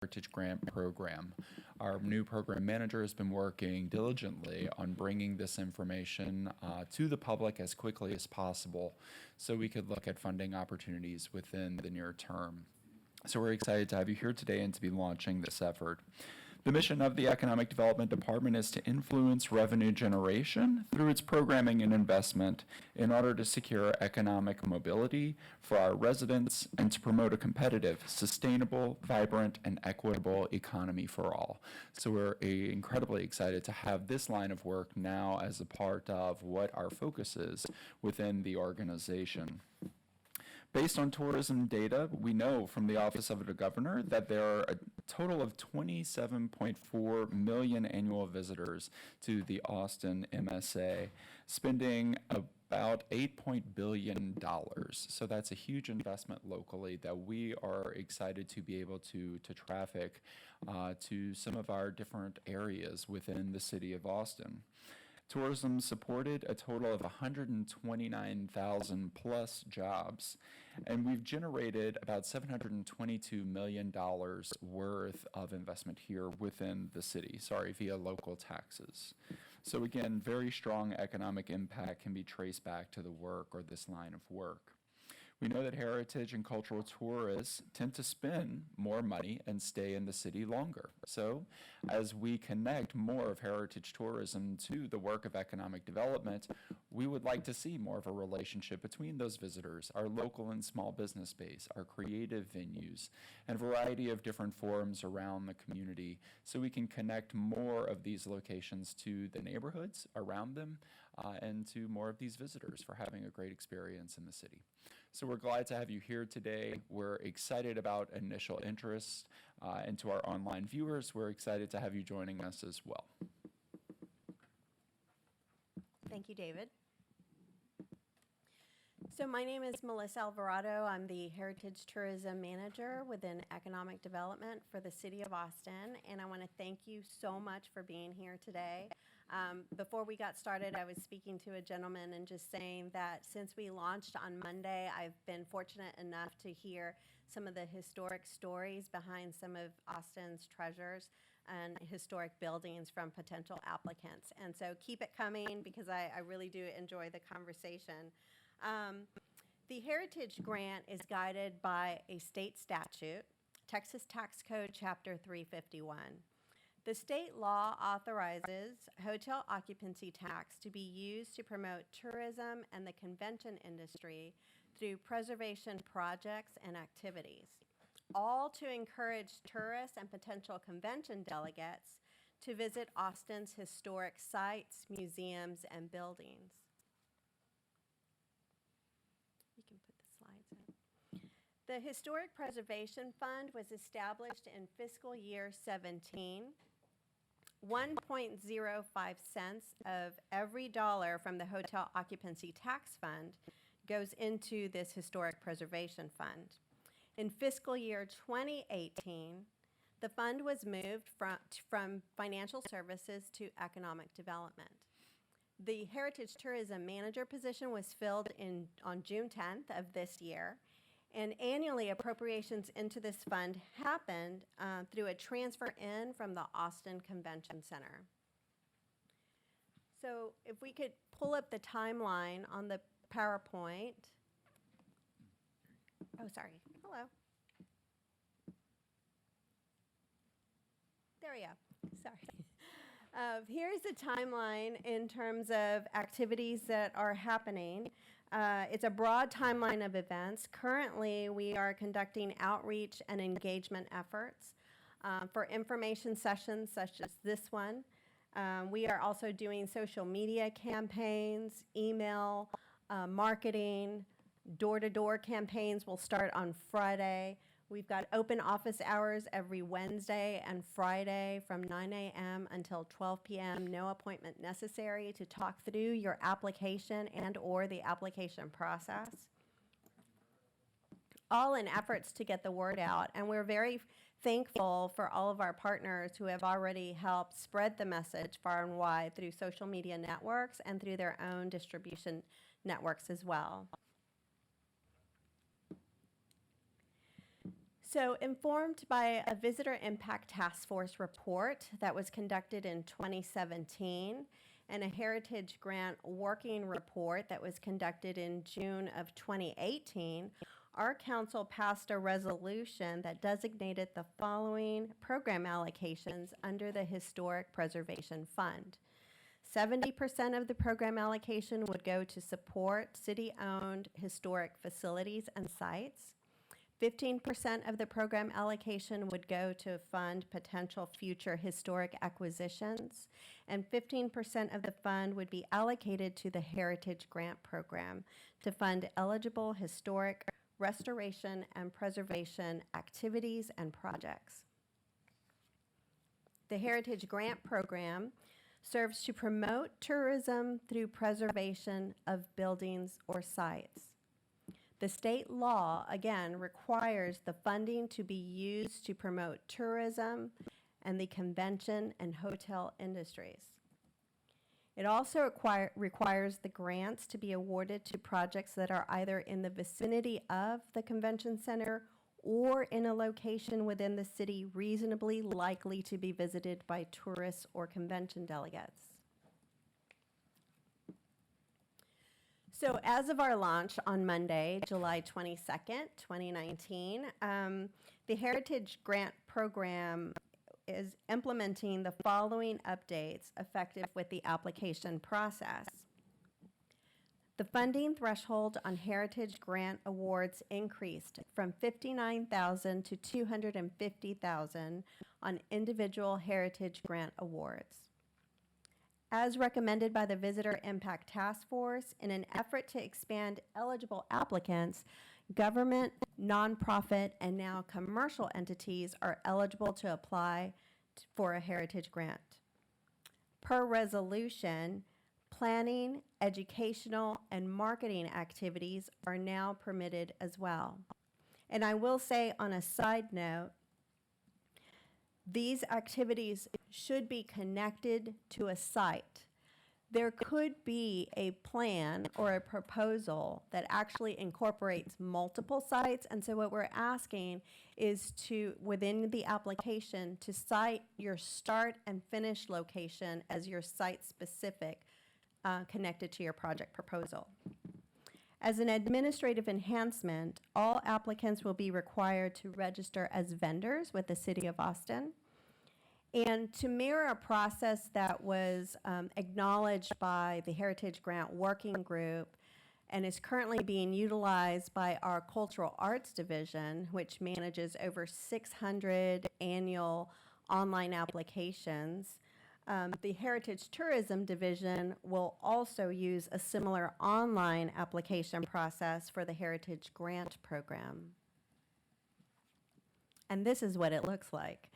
Heritage Grant Program. Our new program manager has been working diligently on bringing this information to the public as quickly as possible so we could look at funding opportunities within the near term. So we're excited to have you here today and to be launching this effort. The mission of the Economic Development Department is to influence revenue generation through its programming and investment in order to secure economic mobility for our residents and to promote a competitive, sustainable, vibrant, and equitable economy for all. So we're incredibly excited to have this line of work now as a part of what our focus is within the organization. Based on tourism data, we know from the Office of the Governor that there are a total of 27.4 million annual visitors to the Austin MSA, spending about $8 billion. So that's a huge investment locally that we are excited to be able to traffic to some of our different areas within the city of Austin. Tourism supported a total of 129,000 plus jobs, and we've generated about $722 million worth of investment here within the city, via local taxes. So again, very strong economic impact can be traced back to the work or this line of work. We know that heritage and cultural tourists tend to spend more money and stay in the city longer. So as we connect more of heritage tourism to the work of economic development, we would like to see more of a relationship between those visitors, our local and small business base, our creative venues, and a variety of different forums around the community so we can connect more of these locations to the neighborhoods around them and to more of these visitors for having a great experience in the city. So we're glad to have you here today. We're excited about initial interest, and to our online viewers, we're excited to have you joining us as well. Thank you, David. So my name is Melissa Alvarado. I'm the Heritage Tourism Manager within Economic Development for the City of Austin, and I want to thank you so much for being here today. Before we got started, I was speaking to a gentleman and just saying that since we launched on Monday, I've been fortunate enough to hear some of the historic stories behind some of Austin's treasures and historic buildings from potential applicants. And so keep it coming because I really do enjoy the conversation. The Heritage Grant is guided by a state statute, Texas Tax Code Chapter 351. The state law authorizes hotel occupancy tax to be used to promote tourism and the convention industry through preservation projects and activities, all to encourage tourists and potential convention delegates to visit Austin's historic sites, museums, and buildings. You can put the slides in. The Historic Preservation Fund was established in fiscal year 17. 1.05 cents of every dollar from the Hotel Occupancy Tax Fund goes into this Historic Preservation Fund. In fiscal year 2018, the fund was moved from financial services to economic development. The Heritage Tourism Manager position was filled on June 10th of this year, and annually appropriations into this fund happened through a transfer in from the Austin Convention Center. So if we could pull up the timeline on the PowerPoint. Oh, sorry. Hello. There we go. Sorry. Here's the timeline in terms of activities that are happening. It's a broad timeline of events. Currently, we are conducting outreach and engagement efforts for information sessions such as this one. We are also doing social media campaigns, email, marketing, door-to-door campaigns will start on Friday. We've got open office hours every Wednesday and Friday from 9 a.m. until 12 p.m. No appointment necessary to talk through your application and or the application process. All in efforts to get the word out. And we're very thankful for all of our partners who have already helped spread the message far and wide through social media networks and through their own distribution networks as well. So, informed by a Visitor Impact Task Force report that was conducted in 2017 and a Heritage Grant Working Report that was conducted in June of 2018, our council passed a resolution that designated the following program allocations under the Historic Preservation Fund. 70% of the program allocation would go to support city-owned historic facilities and sites. 15% of the program allocation would go to fund potential future historic acquisitions, and 15% of the fund would be allocated to the Heritage Grant Program to fund eligible historic restoration and preservation activities and projects. The Heritage Grant Program serves to promote tourism through preservation of buildings or sites. The state law, again, requires the funding to be used to promote tourism and the convention and hotel industries. It also requires the grants to be awarded to projects that are either in the vicinity of the convention center or in a location within the city reasonably likely to be visited by tourists or convention delegates. So as of our launch on Monday, July 22nd, 2019, the Heritage Grant Program is implementing the following updates effective with the application process. The funding threshold on Heritage Grant awards increased from $59,000 to $250,000 on individual Heritage Grant awards. As recommended by the Visitor Impact Task Force, in an effort to expand eligible applicants, government, nonprofit, and now commercial entities are eligible to apply for a Heritage Grant. Per resolution, planning, educational, and marketing activities are now permitted as well. And I will say on a side note, these activities should be connected to a site. There could be a plan or a proposal that actually incorporates multiple sites, and so what we're asking is to, within the application, to cite your start and finish location as your site-specific connected to your project proposal. As an administrative enhancement, all applicants will be required to register as vendors with the City of Austin. And to mirror a process that was acknowledged by the Heritage Grant Working Group and is currently being utilized by our Cultural Arts Division, which manages over 600 annual online applications, the Heritage Tourism Division will also use a similar online application process for the Heritage Grant Program. And this is what it looks like.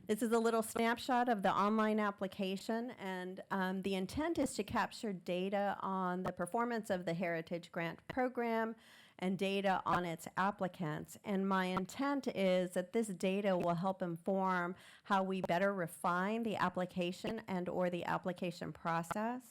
This is a little snapshot of the online application, and the intent is to capture data on the performance of the Heritage Grant Program and data on its applicants. And my intent is that this data will help inform how we better refine the application and or the application process.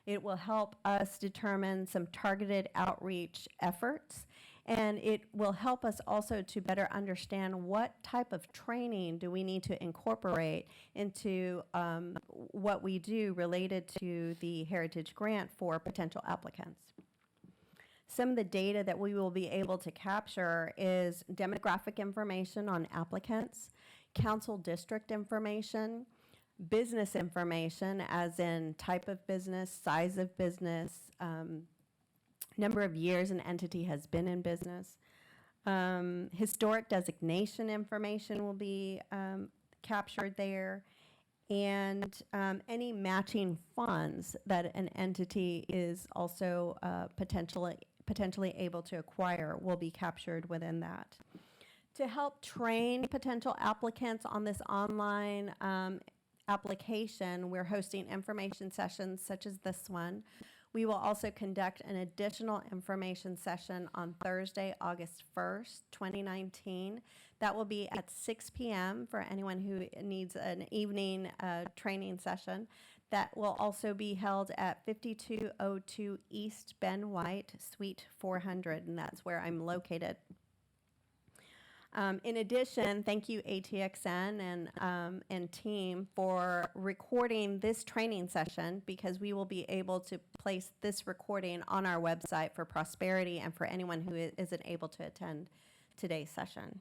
It will help us determine some targeted outreach efforts, and it will help us also to better understand what type of training do we need to incorporate into what we do related to the Heritage Grant for potential applicants. Some of the data that we will be able to capture is demographic information on applicants, council district information, business information as in type of business, size of business, number of years an entity has been in business. Historic designation information will be captured there, and any matching funds that an entity is also potentially able to acquire will be captured within that. To help train potential applicants on this online application, we're hosting information sessions such as this one. We will also conduct an additional information session on Thursday, August 1st, 2019. That will be at 6 p.m. for anyone who needs an evening training session. That will also be held at 5202 East Ben White, Suite 400, and that's where I'm located. In addition, thank you ATXN and team for recording this training session, because we will be able to place this recording on our website for prosperity and for anyone who isn't able to attend today's session.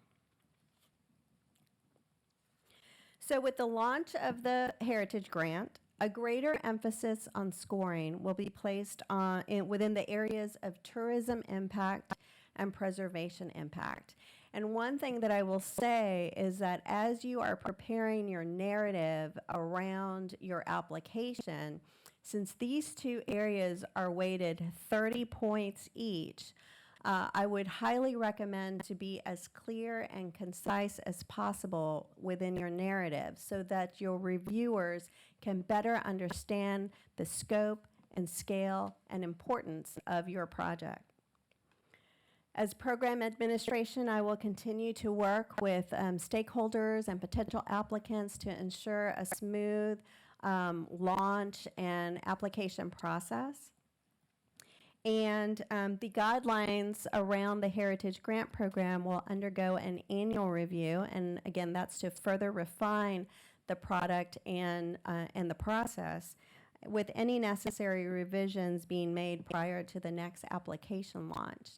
So with the launch of the Heritage Grant, a greater emphasis on scoring will be placed within the areas of tourism impact and preservation impact. And one thing that I will say is that as you are preparing your narrative around your application, since these two areas are weighted 30 points each, I would highly recommend to be as clear and concise as possible within your narrative so that your reviewers can better understand the scope and scale and importance of your project. As program administration, I will continue to work with stakeholders and potential applicants to ensure a smooth launch and application process. And the guidelines around the Heritage Grant Program will undergo an annual review, and again, that's to further refine the product and the process, with any necessary revisions being made prior to the next application launch.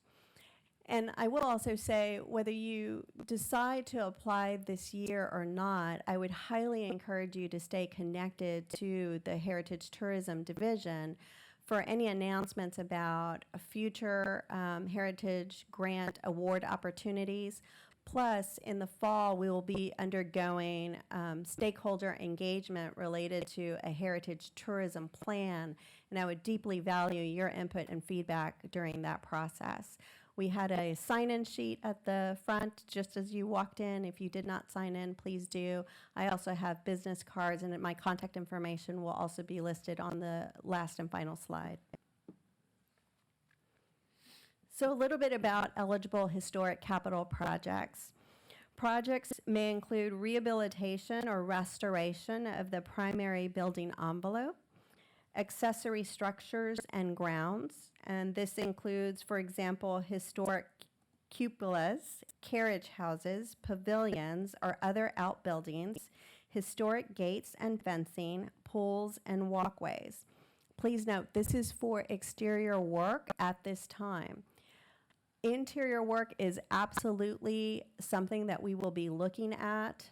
And I will also say, whether you decide to apply this year or not, I would highly encourage you to stay connected to the Heritage Tourism Division for any announcements about future Heritage Grant award opportunities. Plus, in the fall, we will be undergoing stakeholder engagement related to a heritage tourism plan, and I would deeply value your input and feedback during that process. We had a sign-in sheet at the front just as you walked in. If you did not sign in, please do. I also have business cards, and my contact information will also be listed on the last and final slide. So a little bit about eligible historic capital projects. Projects may include rehabilitation or restoration of the primary building envelope, accessory structures and grounds, and this includes, for example, historic cupolas, carriage houses, pavilions, or other outbuildings, historic gates and fencing, pools, and walkways. Please note, this is for exterior work at this time. Interior work is absolutely something that we will be looking at,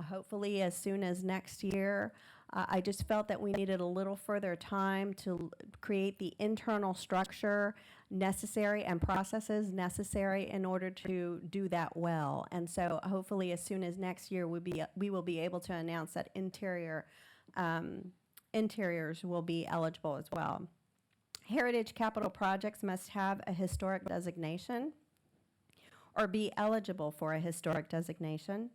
hopefully as soon as next year. I just felt that we needed a little further time to create the internal structure necessary and processes necessary in order to do that well. And so hopefully as soon as next year we will be able to announce that interiors will be eligible as well. Heritage capital projects must have a historic designation or be eligible for a historic designation.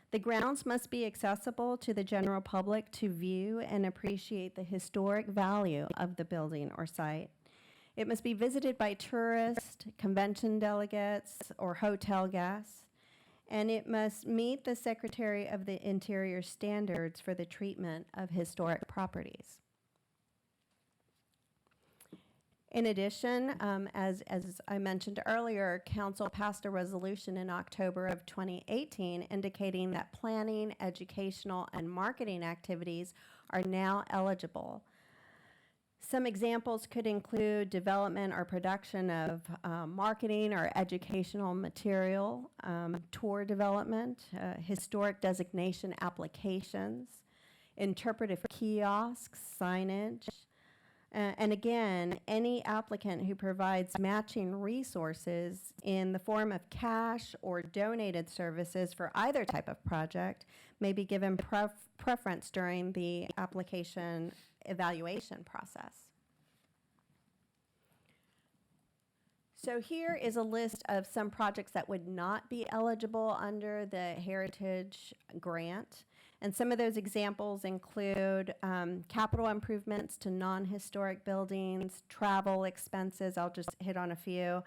The grounds must be accessible to the general public to view and appreciate the historic value of the building or site. It must be visited by tourists, convention delegates, or hotel guests, and it must meet the Secretary of the Interior standards for the treatment of historic properties. In addition, as I mentioned earlier, Council passed a resolution in October of 2018 indicating that planning, educational, and marketing activities are now eligible. Some examples could include development or production of marketing or educational material, tour development, historic designation applications, interpretive kiosks, signage, and again, any applicant who provides matching resources in the form of cash or donated services for either type of project may be given preference during the application evaluation process. So here is a list of some projects that would not be eligible under the Heritage Grant. And some of those examples include capital improvements to non-historic buildings, travel expenses, I'll just hit on a few,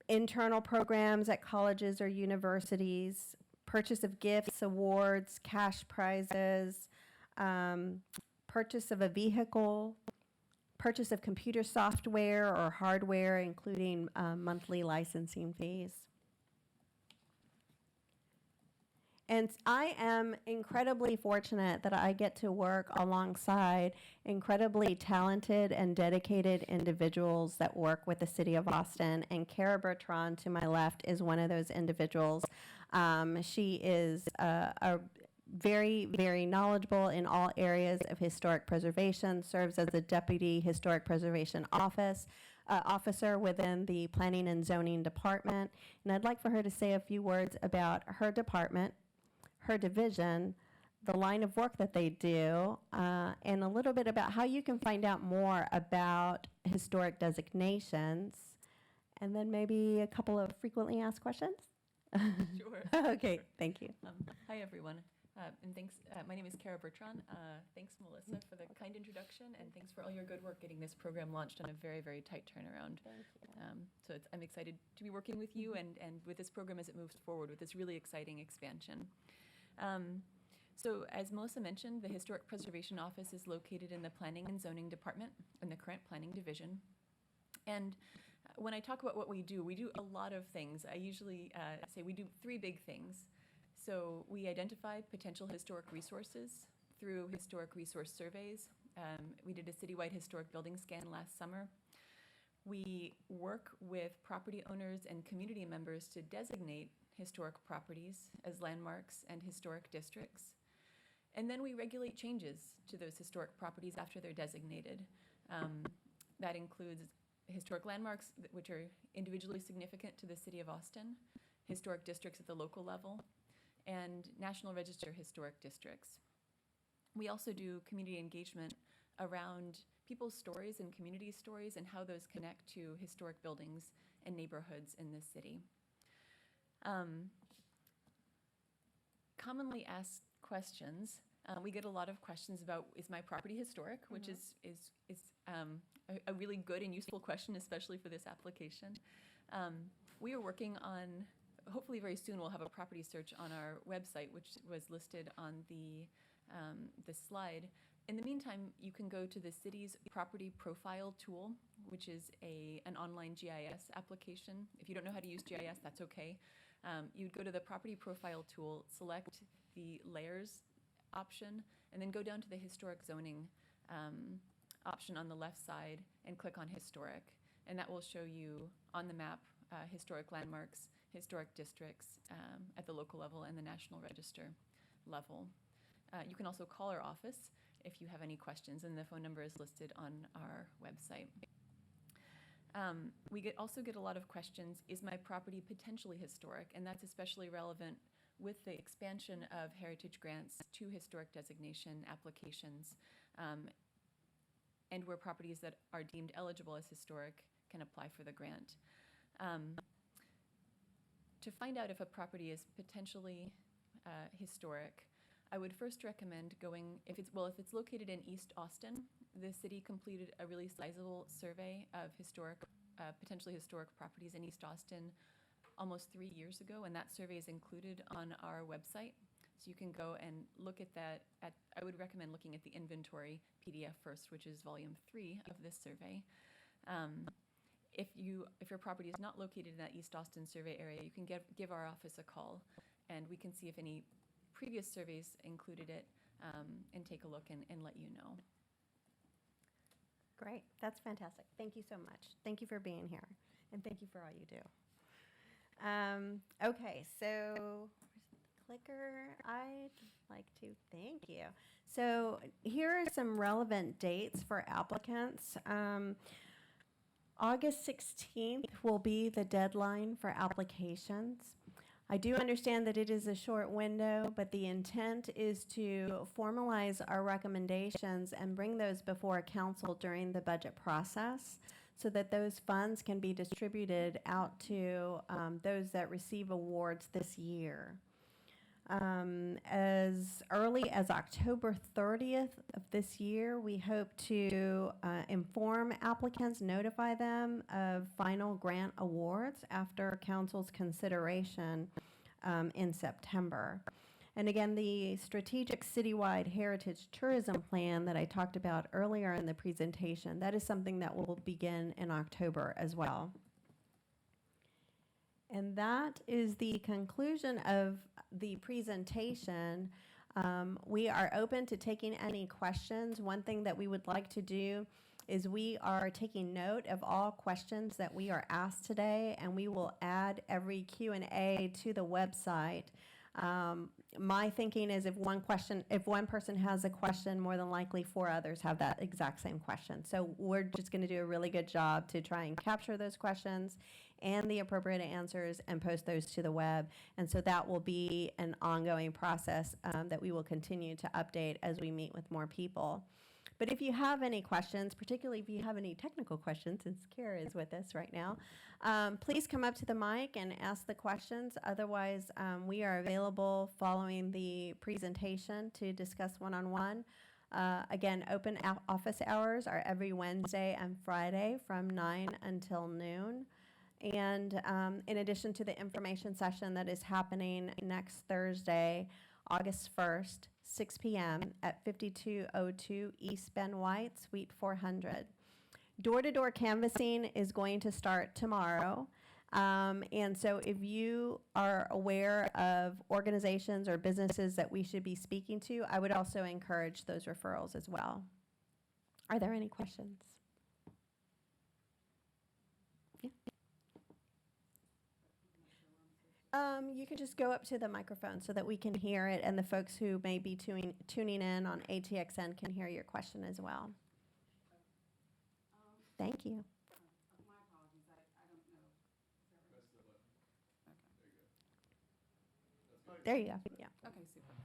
internal programs at colleges or universities, purchase of gifts, awards, cash prizes, purchase of a vehicle, purchase of computer software or hardware, including monthly licensing fees. And I am incredibly fortunate that I get to work alongside incredibly talented and dedicated individuals that work with the city of Austin. And Kara Bertrand, to my left, is one of those individuals. She is a very, very knowledgeable in all areas of historic preservation, serves as the Deputy Historic Preservation Officer within the Planning and Zoning Department. And I'd like for her to say a few words about her department, her division, the line of work that they do, and a little bit about how you can find out more about historic designations, and then maybe a couple of frequently asked questions. Sure. Okay, thank you. Hi, everyone. And thanks. My name is Kara Bertrand. Thanks, Melissa, for the kind introduction, and thanks for all your good work getting this program launched on a very, very tight turnaround. So I'm excited to be working with you and with this program as it moves forward with this really exciting expansion. So as Melissa mentioned, the Historic Preservation Office is located in the Planning and Zoning Department in the current Planning Division. And when I talk about what we do a lot of things. I usually say we do 3 big things. So we identify potential historic resources through historic resource surveys. We did a citywide historic building scan last summer. We work with property owners and community members to designate historic properties as landmarks and historic districts. And then we regulate changes to those historic properties after they're designated. That includes historic landmarks, which are individually significant to the city of Austin, historic districts at the local level, and National Register historic districts. We also do community engagement around people's stories and community stories and how those connect to historic buildings and neighborhoods in this city. Commonly asked questions. We get a lot of questions about, is my property historic? Which is a really good and useful question, especially for this application. We are working on, hopefully very soon we'll have a property search on our website, which was listed on the slide. In the meantime, you can go to the city's property profile tool, which is an online GIS application. If you don't know how to use GIS, that's okay. You'd go to the property profile tool, select the layers option, and then go down to the historic zoning option on the left side and click on historic. And that will show you on the map historic landmarks, historic districts at the local level and the National Register level. You can also call our office if you have any questions, and the phone number is listed on our website. We also get a lot of questions, is my property potentially historic? And that's especially relevant with the expansion of heritage grants to historic designation applications, and where properties that are deemed eligible as historic can apply for the grant. To find out if a property is potentially historic, I would first recommend going, if it's located in East Austin, the city completed a really sizable survey of potentially historic properties in East Austin almost 3 years ago, and that survey is included on our website. So you can go and look at that. I would recommend looking at the inventory PDF first, which is volume 3 of this survey. If your property is not located in that East Austin survey area, you can give our office a call, and we can see if any previous surveys included it, and take a look and let you know. Great, that's fantastic. Thank you so much. Thank you for being here, and thank you for all you do. Okay, so where's the clicker? I'd like to thank you. So here are some relevant dates for applicants. August 16th will be the deadline for applications. I do understand that it is a short window, but the intent is to formalize our recommendations and bring those before council during the budget process so that those funds can be distributed out to those that receive awards this year. As early as October 30th of this year, we hope to inform applicants, notify them of final grant awards after council's consideration in September. And again, the strategic citywide heritage tourism plan that I talked about earlier in the presentation, that is something that will begin in October as well. And that is the conclusion of the presentation. We are open to taking any questions. One thing that we would like to do is we are taking note of all questions that we are asked today, and we will add every Q&A to the website. My thinking is if one person has a question, more than likely 4 others have that exact same question. So we're just going to do a really good job to try and capture those questions and the appropriate answers and post those to the web. And so that will be an ongoing process that we will continue to update as we meet with more people. But if you have any questions, particularly if you have any technical questions, since Kara is with us right now, please come up to the mic and ask the questions. Otherwise, we are available following the presentation to discuss one-on-one. Again, open office hours are every Wednesday and Friday from 9 until noon. And in addition to the information session that is happening next Thursday, August 1st, 6 p.m. at 5202 East Ben White, Suite 400. Door-to-door canvassing is going to start tomorrow. And so if you are aware of organizations or businesses that we should be speaking to, I would also encourage those referrals as well. Are there any questions? Yeah. You can just go up to the microphone so that we can hear it, and the folks who may be tuning in on ATXN can hear your question as well. Thank you. My apologies, I don't know. There you go. Yeah. Okay, super.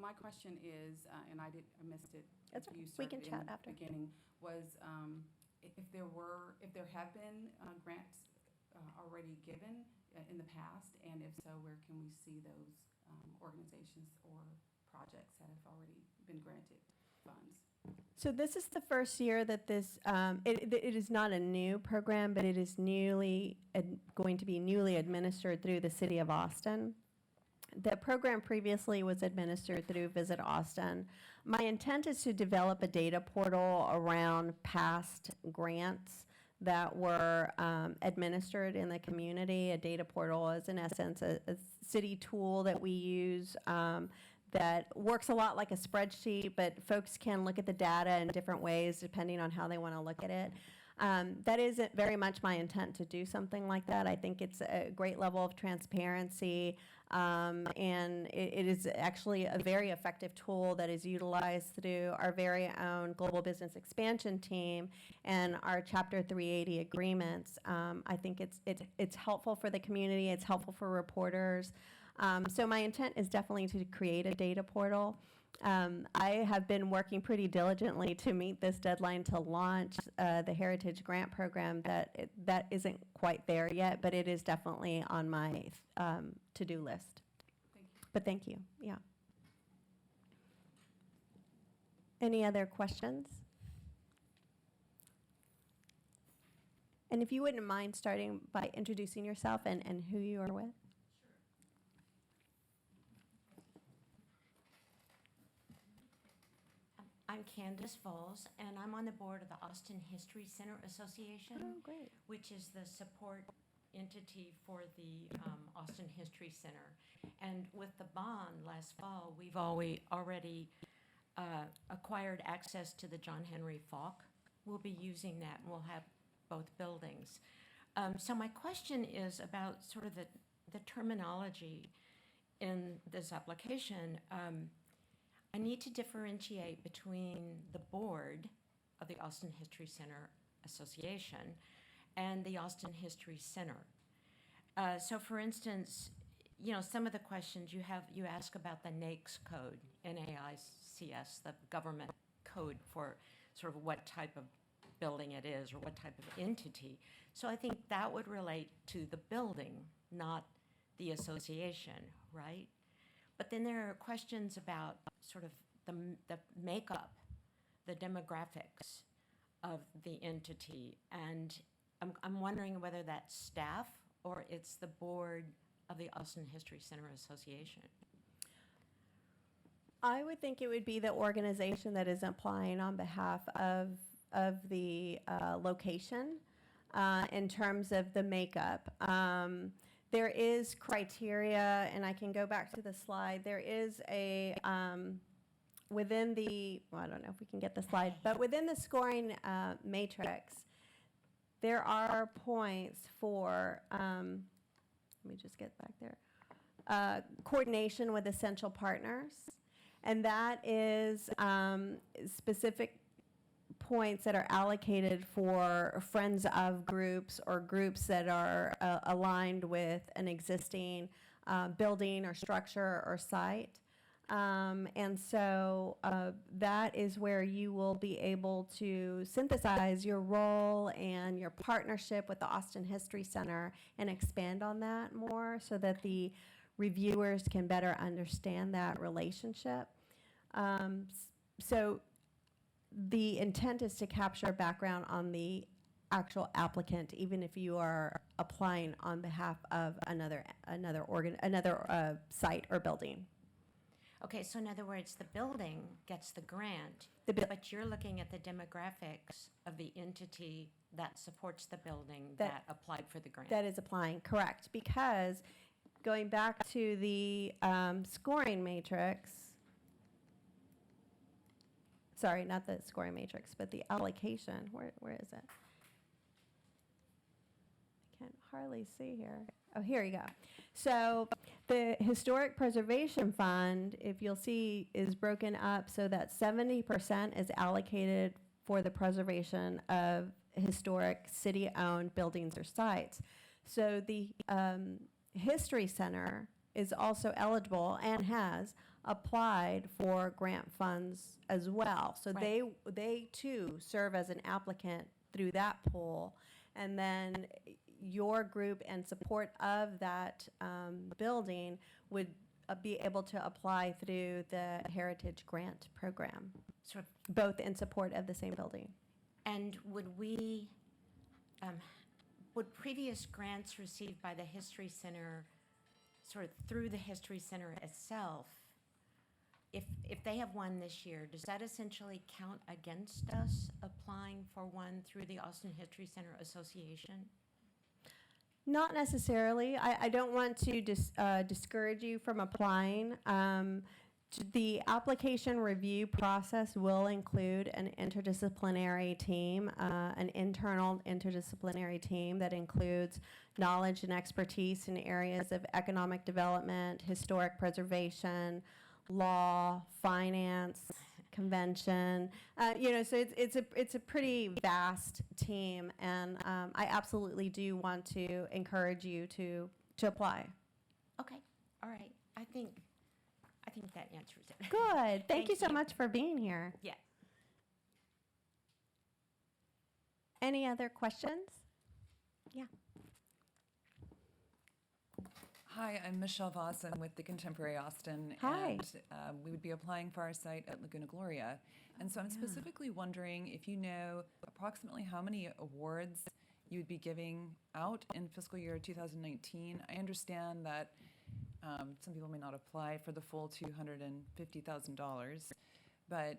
My question is, and I missed it. That's if you right. We can started chat in the after. Beginning was if there have been grants already given in the past, and if so, where can we see those organizations or projects that have already been granted funds? So this is the first year that this, it is not a new program, but it is going to be newly administered through the City of Austin. The program previously was administered through Visit Austin. My intent is to develop a data portal around past grants that were administered in the community. A data portal is, in essence, a city tool that we use that works a lot like a spreadsheet, but folks can look at the data in different ways depending on how they want to look at it. That is very much my intent to do something like that. I think it's a great level of transparency, and it is actually a very effective tool that is utilized through our very own global business expansion team and our Chapter 380 agreements. I think it's helpful for the community. It's helpful for reporters. So my intent is definitely to create a data portal. I have been working pretty diligently to meet this deadline to launch the Heritage Grant Program. That isn't quite there yet, but it is definitely on my to-do list. Thank you. But thank you, yeah. Any other questions? And if you wouldn't mind starting by introducing yourself and who you are with. I'm Candace Voles, and I'm on the board of the Austin History Center Association, Oh, great. which is the support entity for the Austin History Center. And with the bond last fall, we've already acquired access to the John Henry Falk. We'll be using that, and we'll have both buildings. So my question is about sort of the terminology in this application. I need to differentiate between the board of the Austin History Center Association and the Austin History Center. So for instance, some of the questions you ask about the NAICS code, NAICS, the government code for sort of what type of building it is or what type of entity. So I think that would relate to the building, not the association, right? But then there are questions about sort of the makeup, the demographics of the entity. And I'm wondering whether that's staff or it's the board of the Austin History Center Association. I would think it would be the organization that is applying on behalf of the location in terms of the makeup. there is criteria, and I can go back to the slide. There is a, within the, well, I don't know if we can get the slide, but within the scoring matrix, there are points for, let me just get back there, coordination with essential partners. And that is specific points that are allocated for friends of groups or groups that are aligned with an existing building or structure or site. And so that is where you will be able to synthesize your role and your partnership with the Austin History Center and expand on that more so that the reviewers can better understand that relationship. So the intent is to capture background on the actual applicant, even if you are applying on behalf of another site or building. Okay, so in other words, the building gets the grant, The bu- but you're looking at the demographics of the entity that supports the building That- that applied for the grant. That is applying, correct, because going back to the scoring matrix, sorry, not the scoring matrix, but the allocation, where is it? I can't hardly see here. Oh, here you go. So the Historic Preservation Fund, if you'll see, is broken up so that 70% is allocated for the preservation of historic city-owned buildings or sites. So the History Center is also eligible and has applied for grant funds as well. So Right. they too serve as an applicant through that pool. And then your group and support of that building would be able to apply through the Heritage Grant Program, Sort of, both in support of the same building. and would previous grants received by the History Center, sort of through the History Center itself, if they have one this year, does that essentially count against us applying for one through the Austin History Center Association? Not necessarily. I don't want to discourage you from applying. The application review process will include an interdisciplinary team, an internal interdisciplinary team that includes knowledge and expertise in areas of economic development, historic preservation, law, finance, convention. So it's a pretty vast team, and I absolutely do want to encourage you to apply. Okay, all right. I think that answers it. Good. Thank you so you. much for being here. Yeah. Any other questions? Yeah. Hi, I'm Michelle Vossen with the Contemporary Austin. Hi. And we would be applying for our site at Laguna Gloria. And so I'm specifically wondering if you know approximately how many awards you would be giving out in fiscal year 2019. I understand that some people may not apply for the full $250,000, but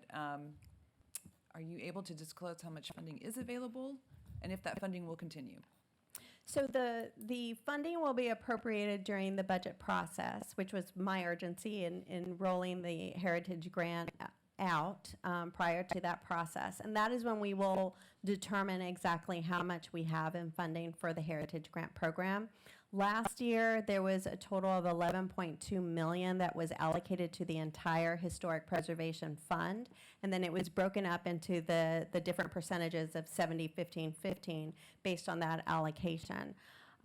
are you able to disclose how much funding is available and if that funding will continue? So the funding will be appropriated during the budget process, which was my urgency in rolling the Heritage Grant out prior to that process. And that is when we will determine exactly how much we have in funding for the Heritage Grant Program. Last year, there was a total of $11.2 million that was allocated to the entire Historic Preservation Fund, and then it was broken up into the different percentages of 70, 15, 15 based on that allocation.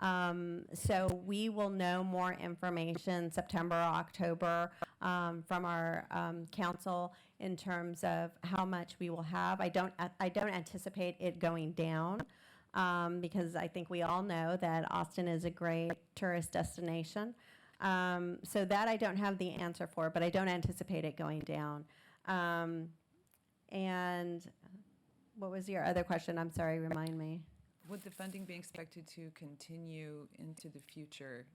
So we will know more information September, October from our council in terms of how much we will have. I don't anticipate it going down. Because I think we all know that Austin is a great tourist destination. So that I don't have the answer for, but I don't anticipate it going down. And what was your other question? I'm sorry, remind me. Would the funding be expected to continue into the future?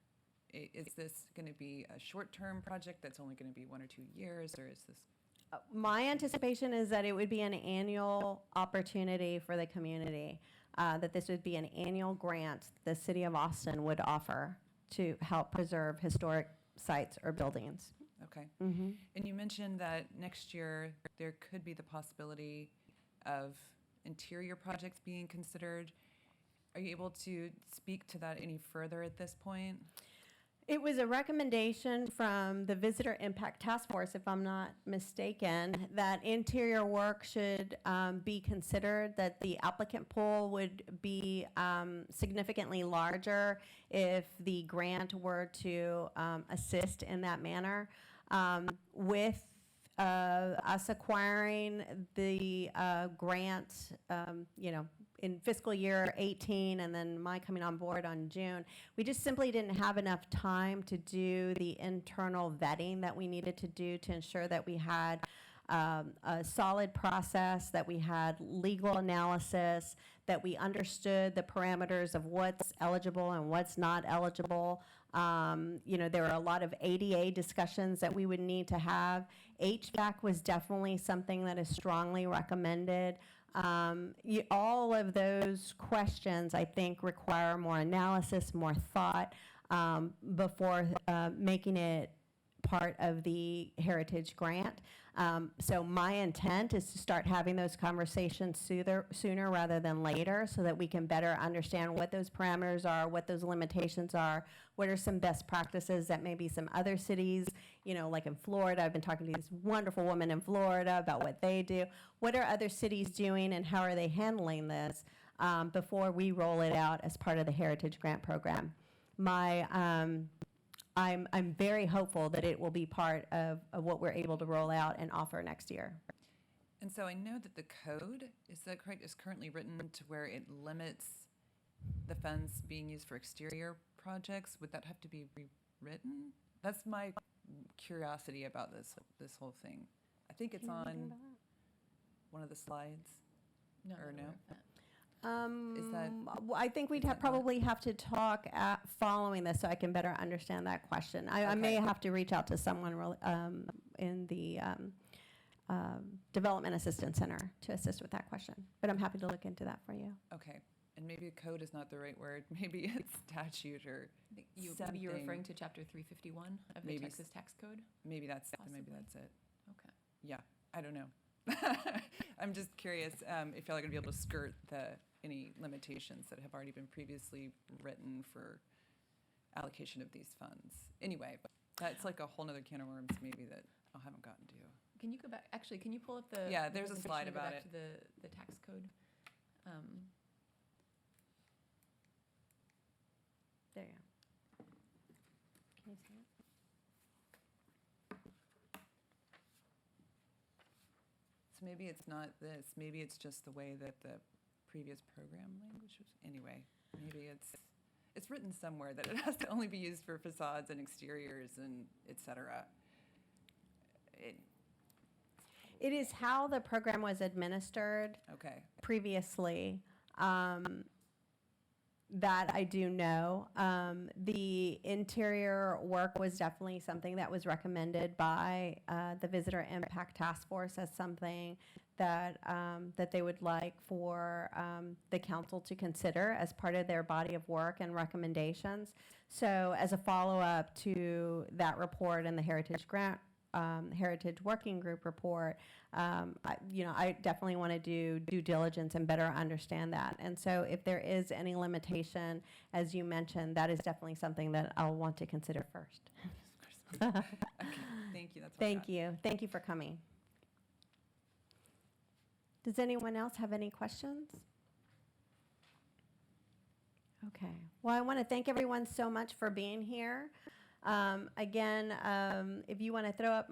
Is this going to be a short-term project that's only going to be 1 or 2 years, or is this? My anticipation is that it would be an annual opportunity for the community. That this would be an annual grant the city of Austin would offer to help preserve historic sites or buildings. Okay. Mm-hmm. And you mentioned that next year there could be the possibility of interior projects being considered. Are you able to speak to that any further at this point? It was a recommendation from the Visitor Impact Task Force, if I'm not mistaken, that interior work should be considered, that the applicant pool would be significantly larger if the grant were to assist in that manner. With us acquiring the grant, in fiscal year 18, and then my coming on board on June, we just simply didn't have enough time to do the internal vetting that we needed to do to ensure that we had a solid process, that we had legal analysis, that we understood the parameters of what's eligible and what's not eligible. There are a lot of ADA discussions that we would need to have. HVAC was definitely something that is strongly recommended. All of those questions, I think, require more analysis, more thought before making it part of the Heritage Grant. So my intent is to start having those conversations sooner rather than later, so that we can better understand what those parameters are, what those limitations are, what are some best practices that maybe some other cities, like in Florida. I've been talking to this wonderful woman in Florida about what they do. What are other cities doing, and how are they handling this before we roll it out as part of the Heritage Grant Program? I'm very hopeful that it will be part of what we're able to roll out and offer next year. And so I know that the code, is that correct, is currently written to where it limits the funds being used for exterior projects. Would that have to be rewritten? That's my curiosity about this whole thing. I think it's on one of the slides. No, Or I'm no? aware of that. Is that- I think we'd is that not- probably have to talk following this so I can better understand that question. I may Okay. have to reach out to someone in the Development Assistance Center to assist with that question. But I'm happy to look into that for you. Okay. And maybe code is not the right word. Maybe it's statute or I think maybe you're something. referring to Chapter 351 of the Maybe Texas Tax Code? maybe that's it. Possibly. Okay. Yeah, I don't know. I'm just curious if y'all are going to be able to skirt any limitations that have already been previously written for allocation of these funds. Anyway, that's like a whole nother can of worms maybe that I haven't gotten to. Can you go back, actually, can you pull up the? Yeah, the there's a presentation slide and go about back it. to the tax code? There you go. Can you see it? So maybe it's not this. Maybe it's just the way that the previous program language was. Anyway, maybe it's written somewhere that it has to only be used for facades and exteriors and et cetera. It is how the program was administered Okay. previously. That I do know. The interior work was definitely something that was recommended by the Visitor Impact Task Force as something that that they would like for the council to consider as part of their body of work and recommendations. So as a follow-up to that report and the Heritage Grant Heritage Working Group report, I definitely want to do due diligence and better understand that. And so if there is any limitation, as you mentioned, that is definitely something that I'll want to consider first. Okay. Thank you. That's what I Thank got. you. Thank you for coming. Does anyone else have any questions? Okay. Well, I want to thank everyone so much for being here. Again, if you want to throw up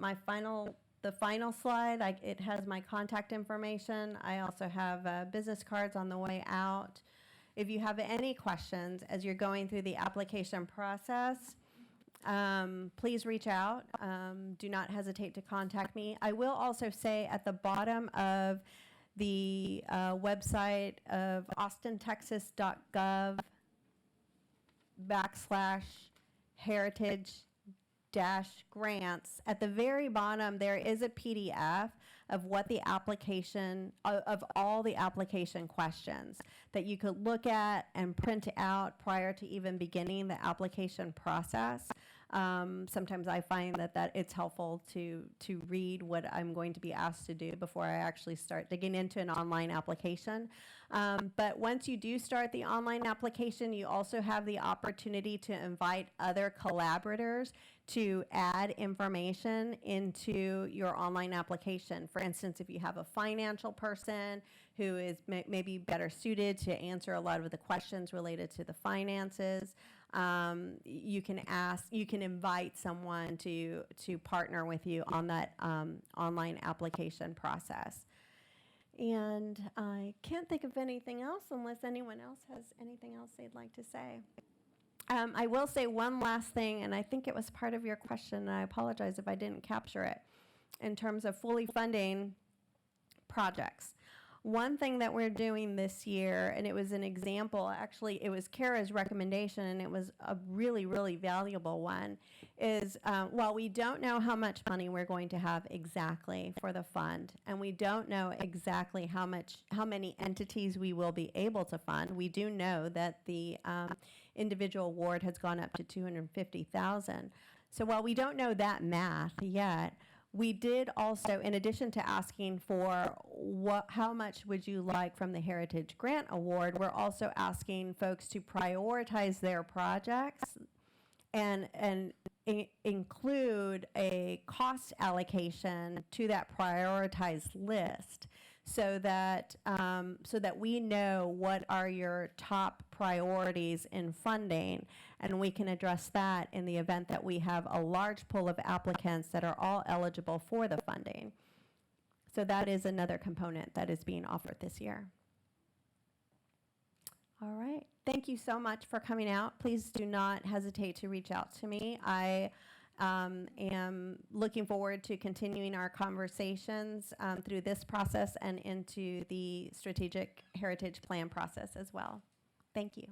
the final slide, it has my contact information. I also have business cards on the way out. If you have any questions as you're going through the application process, please reach out. Do not hesitate to contact me. I will also say at the bottom of the website of austintexas.gov/heritage-grants. At the very bottom, there is a PDF of what the application, of all the application questions that you could look at and print out prior to even beginning the application process. Sometimes I find that it's helpful to read what I'm going to be asked to do before I actually start digging into an online application. But once you do start the online application, you also have the opportunity to invite other collaborators to add information into your online application. For instance, if you have a financial person who is maybe better suited to answer a lot of the questions related to the finances, you can invite someone to partner with you on that online application process. And I can't think of anything else unless anyone else has anything else they'd like to say. I will say one last thing, and I think it was part of your question, and I apologize if I didn't capture it, in terms of fully funding projects. One thing that we're doing this year, and it was an example, actually, it was Kara's recommendation, and it was a really, really valuable one, is while we don't know how much money we're going to have exactly for the fund, and we don't know exactly how many entities we will be able to fund, we do know that the individual award has gone up to $250,000. So while we don't know that math yet, we did also, in addition to asking for how much would you like from the Heritage Grant Award, we're also asking folks to prioritize their projects and include a cost allocation to that prioritized list, so that we know what are your top priorities in funding, and we can address that in the event that we have a large pool of applicants that are all eligible for the funding. So that is another component that is being offered this year. All right. Thank you so much for coming out. Please do not hesitate to reach out to me. I am looking forward to continuing our conversations through this process and into the strategic heritage plan process as well. Thank you.